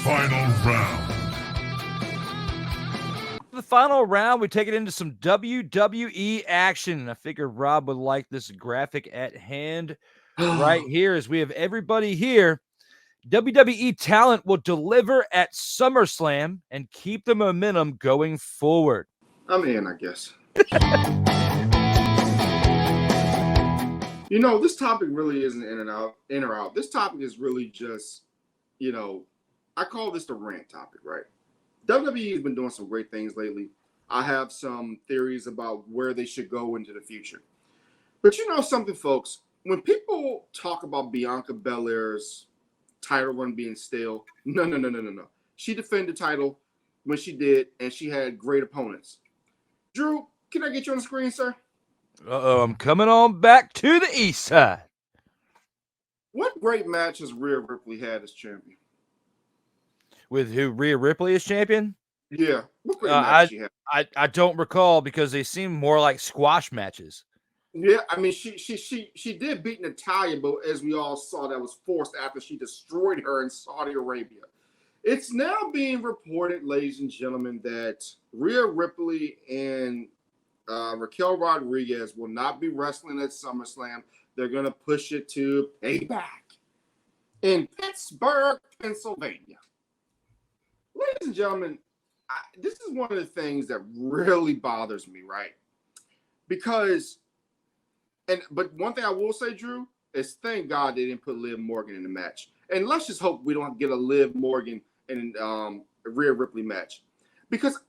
final round. The final round, we take it into some WWE action. I figured Rob would like this graphic at hand right here as we have everybody here. WWE talent will deliver at SummerSlam and keep the momentum going forward. I'm in, I guess. You know, this topic really isn't in or out. This topic is really just, you know, I call this the rant topic, right? WWE has been doing some great things lately. I have some theories about where they should go into the future. But you know something, folks? When people talk about Bianca Belair's title run being stale, no. She defended the title when she did, and she had great opponents. Drew, can I get you on the screen, sir? Uh-oh, I'm coming on back to the east side. What great match has Rhea Ripley had as champion? With who? Rhea Ripley as champion? Yeah. What great match she had? I don't recall because they seem more like squash matches. Yeah, I mean, she did beat Natalya, but as we all saw, that was forced after she destroyed her in Saudi Arabia. It's now being reported, ladies and gentlemen, that Rhea Ripley and Raquel Rodriguez will not be wrestling at SummerSlam. They're going to push it to Payback in Pittsburgh, Pennsylvania. Ladies and gentlemen, this is one of the things that really bothers me, right? Because, but one thing I will say, Drew, is thank God they didn't put Liv Morgan in the match. And let's just hope we don't get a Liv Morgan and Rhea Ripley match. Because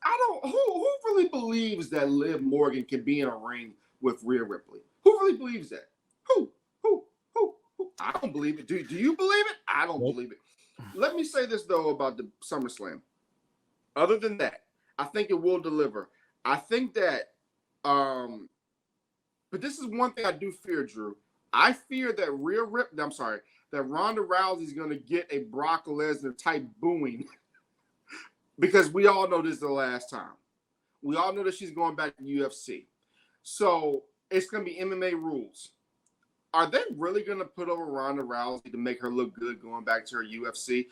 who really believes that Liv Morgan can be in a ring with Rhea Ripley? Who really believes that? Who? I don't believe it. Do you believe it? I don't believe it. Let me say this, though, about the SummerSlam. Other than that, I think it will deliver. I think that, but this is one thing I do fear, Drew. I fear that that Ronda Rousey is going to get a Brock Lesnar type booing because we all know this is the last time. We all know that she's going back to UFC. So it's going to be MMA rules. Are they really going to put over Ronda Rousey to make her look good going back to her UFC?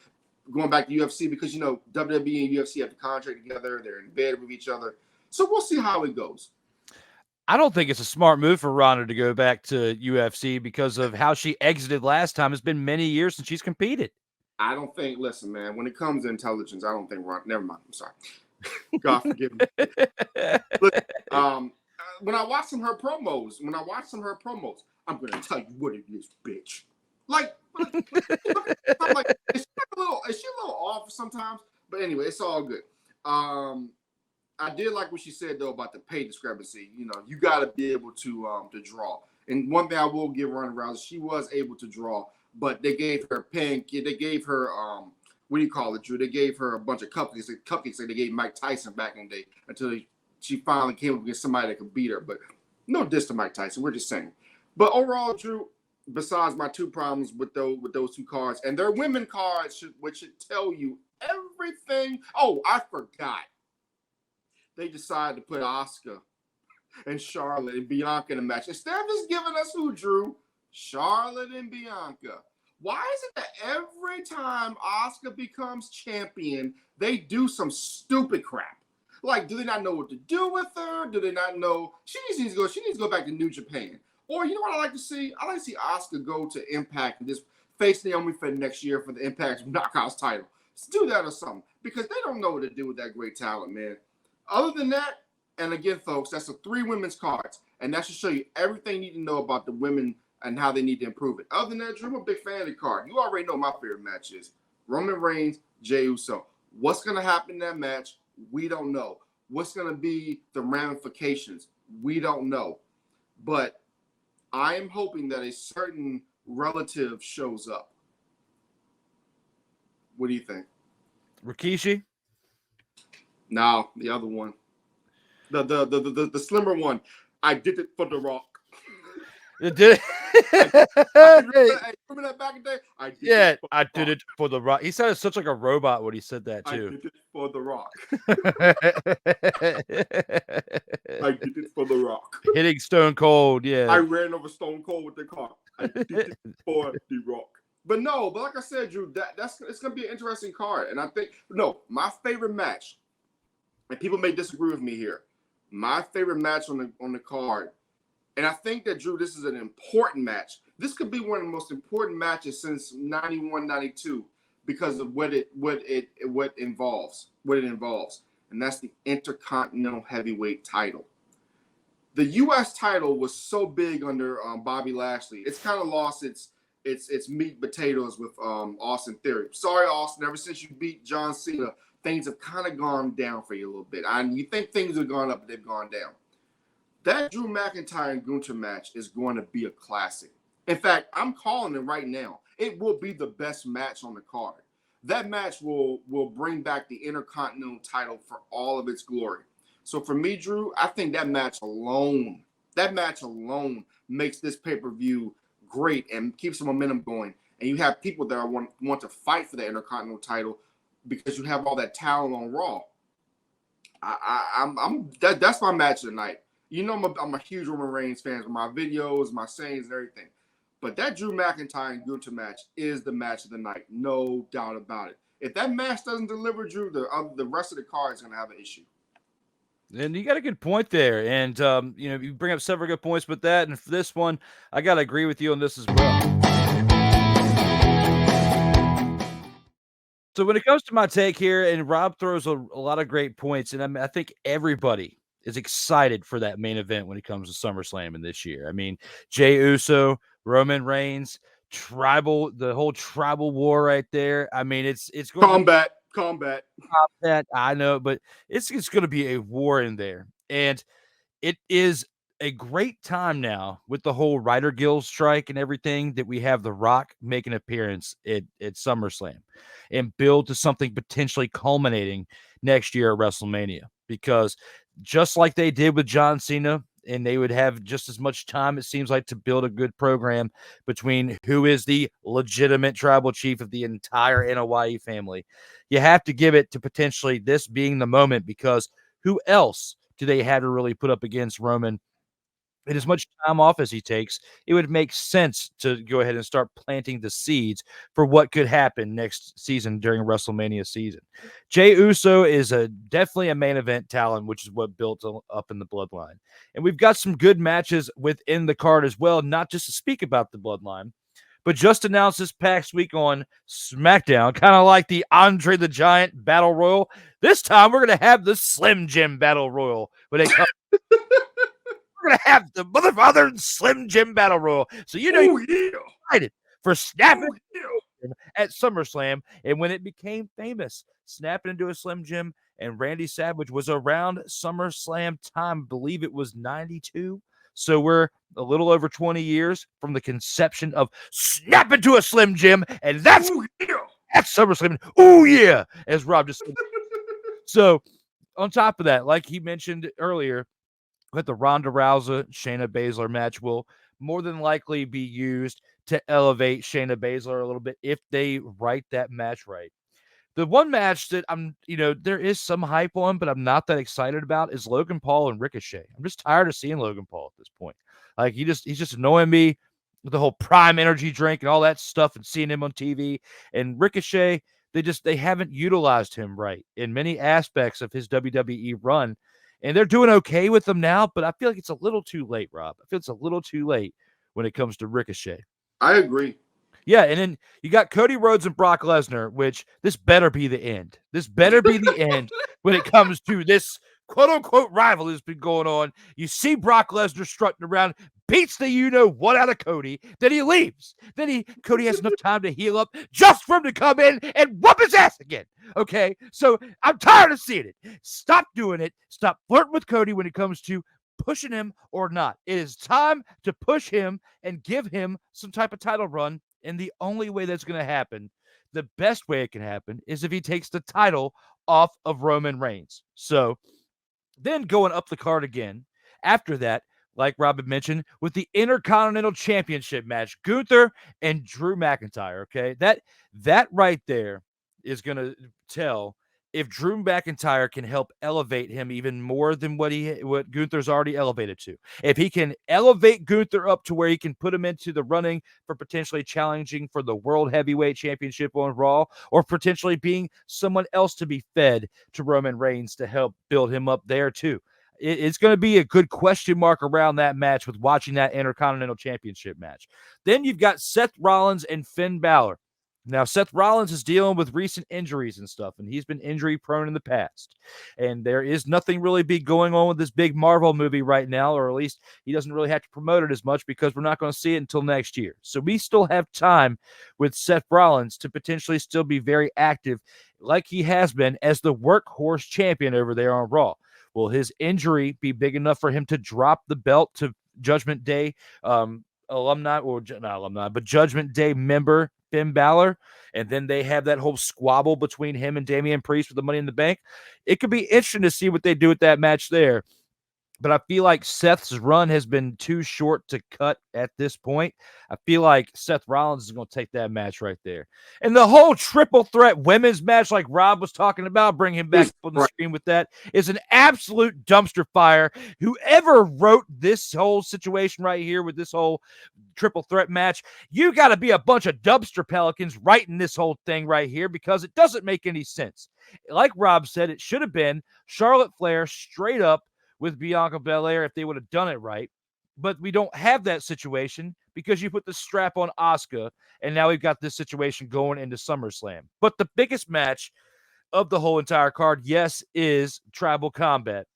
Going back to UFC because, you know, WWE and UFC have the contract together. They're in bed with each other. So we'll see how it goes. I don't think it's a smart move for Ronda to go back to UFC because of how she exited last time. It's been many years since she's competed. I don't think, listen, man, when it comes to intelligence, I don't think Ronda, never mind. I'm sorry. God forgive me. Look, when I watch some of her promos, I'm going to tell you what it is, bitch. Like, I'm like, is she a little off sometimes? But anyway, it's all good. I did like what she said, though, about the pay discrepancy. You know, you got to be able to draw. And one thing I will give Ronda Rousey, she was able to draw, but they gave her they gave her, what do you call it, Drew? They gave her a bunch of cupcakes like they gave Mike Tyson back in the day until she finally came up against somebody that could beat her. But no diss to Mike Tyson. We're just saying. But overall, Drew, besides my two problems with those two cards, and their women cards, which should tell you everything. Oh, I forgot. They decided to put Asuka and Charlotte and Bianca in a match. Instead of just giving us who, Drew? Charlotte and Bianca. Why is it that every time Asuka becomes champion, they do some stupid crap? Like, do they not know what to do with her? Do they not know? She needs to go back to New Japan. Or you know what I like to see? I like to see Asuka go to Impact and just face Naomi for next year for the Impact Knockouts title. Let's do that or something. Because they don't know what to do with that great talent, man. Other than that, and again, folks, that's the 3 women's cards. And that should show you everything you need to know about the women and how they need to improve it. Other than that, Drew, I'm a big fan of the card. You already know my favorite match is Roman Reigns, Jey Uso. What's going to happen in that match? We don't know. What's going to be the ramifications? We don't know. But I am hoping that a certain relative shows up. What do you think? Rikishi? No, the other one. The slimmer one. I did it for The Rock. You did it. Remember that back in the day? I did it for The Rock. He sounded such like a robot when he said that, too. I did it for The Rock. I did it for The Rock. Hitting Stone Cold, yeah. I ran over Stone Cold with the car. I did it for The Rock. But like I said, Drew, it's gonna be an interesting card. And I think my favorite match, and people may disagree with me here, my favorite match on the card, and I think that, Drew, this is an important match. This could be one of the most important matches since 91, 92 because of what it involves. And that's the Intercontinental Heavyweight title. The U.S. title was so big under Bobby Lashley. It's kind of lost its meat and potatoes with Austin Theory. Sorry, Austin. Ever since you beat John Cena, things have kind of gone down for you a little bit. You think things have gone up, but they've gone down. That Drew McIntyre and Gunther match is going to be a classic. In fact, I'm calling it right now. It will be the best match on the card. That match will bring back the Intercontinental title for all of its glory. So for me, Drew, I think that match alone makes this pay-per-view great and keeps the momentum going. And you have people that want to fight for the Intercontinental title because you have all that talent on Raw. That's my match of the night. You know, I'm a huge Roman Reigns fan with my videos, my sayings, and everything. But that Drew McIntyre and Gunther match is the match of the night, no doubt about it. If that match doesn't deliver, Drew, the rest of the card is going to have an issue. And you got a good point there. And, you bring up several good points with that. And for this one, I got to agree with you on this as well. So when it comes to my take here, and Rob throws a lot of great points, and I think everybody is excited for that main event when it comes to SummerSlam in this year. I mean, Jey Uso, Roman Reigns, the whole tribal war right there. I mean, it's going combat. I know, but it's going to be a war in there. And it is a great time now with the whole Writer Guild strike and everything that we have The Rock make an appearance at SummerSlam and build to something potentially culminating next year at WrestleMania. Because just like they did with John Cena, and they would have just as much time, it seems like, to build a good program between who is the legitimate tribal chief of the entire NOYE family. You have to give it to potentially this being the moment, because who else do they have to really put up against Roman? And as much time off as he takes, it would make sense to go ahead and start planting the seeds for what could happen next season during WrestleMania season. Jey Uso is definitely a main event talent, which is what built up in the Bloodline. And we've got some good matches within the card as well, not just to speak about the Bloodline, but just announced this past week on SmackDown, kind of like the Andre the Giant Battle Royal. This time we're going to have the Slim Jim Battle Royal when it comes. We're going to have the mother Slim Jim Battle Royal. So you're excited for snapping at SummerSlam. And when it became famous, snapping into a Slim Jim and Randy Savage was around SummerSlam time. I believe it was 92. So we're a little over 20 years from the conception of snap into a Slim Jim. And that's SummerSlam. Oh, yeah, as Rob just said. So on top of that, like he mentioned earlier, but the Ronda Rousey Shayna Baszler match will more than likely be used to elevate Shayna Baszler a little bit if they write that match right. The one match that there is some hype on, but I'm not that excited about is Logan Paul and Ricochet. I'm just tired of seeing Logan Paul at this point. Like he's just annoying me with the whole Prime energy drink and all that stuff and seeing him on TV. And Ricochet, they haven't utilized him right in many aspects of his WWE run. And they're doing okay with them now, but I feel like it's a little too late, Rob. I feel it's a little too late when it comes to Ricochet. I agree. Yeah, and then you got Cody Rhodes and Brock Lesnar, which this better be the end. This better be the end when it comes to this quote-unquote rival that's been going on. You see Brock Lesnar strutting around, beats the you-know-what out of Cody, then he leaves. Then Cody has enough time to heal up just for him to come in and whoop his ass again. Okay? So I'm tired of seeing it. Stop doing it. Stop flirting with Cody when it comes to pushing him or not. It is time to push him and give him some type of title run. And the only way that's going to happen, the best way it can happen, is if he takes the title off of Roman Reigns. So then going up the card again, after that, like Robin mentioned, with the Intercontinental Championship match, Gunther and Drew McIntyre, okay? That right there is going to tell if Drew McIntyre can help elevate him even more than what Gunther's already elevated to, if he can elevate Gunther up to where he can put him into the running for potentially challenging for the World Heavyweight Championship on Raw, or potentially being someone else to be fed to Roman Reigns to help build him up there too. It's going to be a good question mark around that match with watching that Intercontinental Championship match. Then you've got Seth Rollins and Finn Balor. Now, Seth Rollins is dealing with recent injuries and stuff, and he's been injury prone in the past. And there is nothing really big going on with this big Marvel movie right now, or at least he doesn't really have to promote it as much because we're not going to see it until next year. So we still have time with Seth Rollins to potentially still be very active like he has been as the workhorse champion over there on Raw. Will his injury be big enough for him to drop the belt to Judgment Day alumni, or not alumni, but Judgment Day member Finn Balor, and then they have that whole squabble between him and Damian Priest with the Money in the Bank? It could be interesting to see what they do with that match there. But I feel like Seth's run has been too short to cut at this point. I feel like Seth Rollins is going to take that match right there. And the whole triple threat women's match, like Rob was talking about, bring him back on the screen with that, is an absolute dumpster fire. Whoever wrote this whole situation right here with this whole triple threat match, you got to be a bunch of dumpster pelicans writing this whole thing right here, because it doesn't make any sense. Like Rob said, it should have been Charlotte Flair straight up with Bianca Belair if they would have done it right. But we don't have that situation because you put the strap on Asuka, and now we've got this situation going into SummerSlam. But the biggest match of the whole entire card, yes, is Tribal Combat.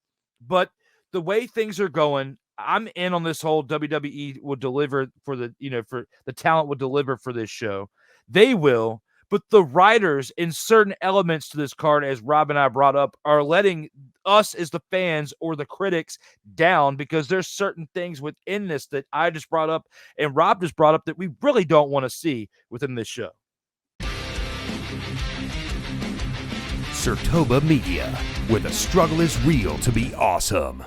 But the way things are going, I'm in on this whole WWE will deliver for the, for the talent will deliver for this show. They will. But the writers in certain elements to this card, as Rob and I brought up, are letting us as the fans or the critics down, because there's certain things within this that I just brought up and Rob just brought up that we really don't want to see within this show. Sertoba Media, where the struggle is real to be awesome.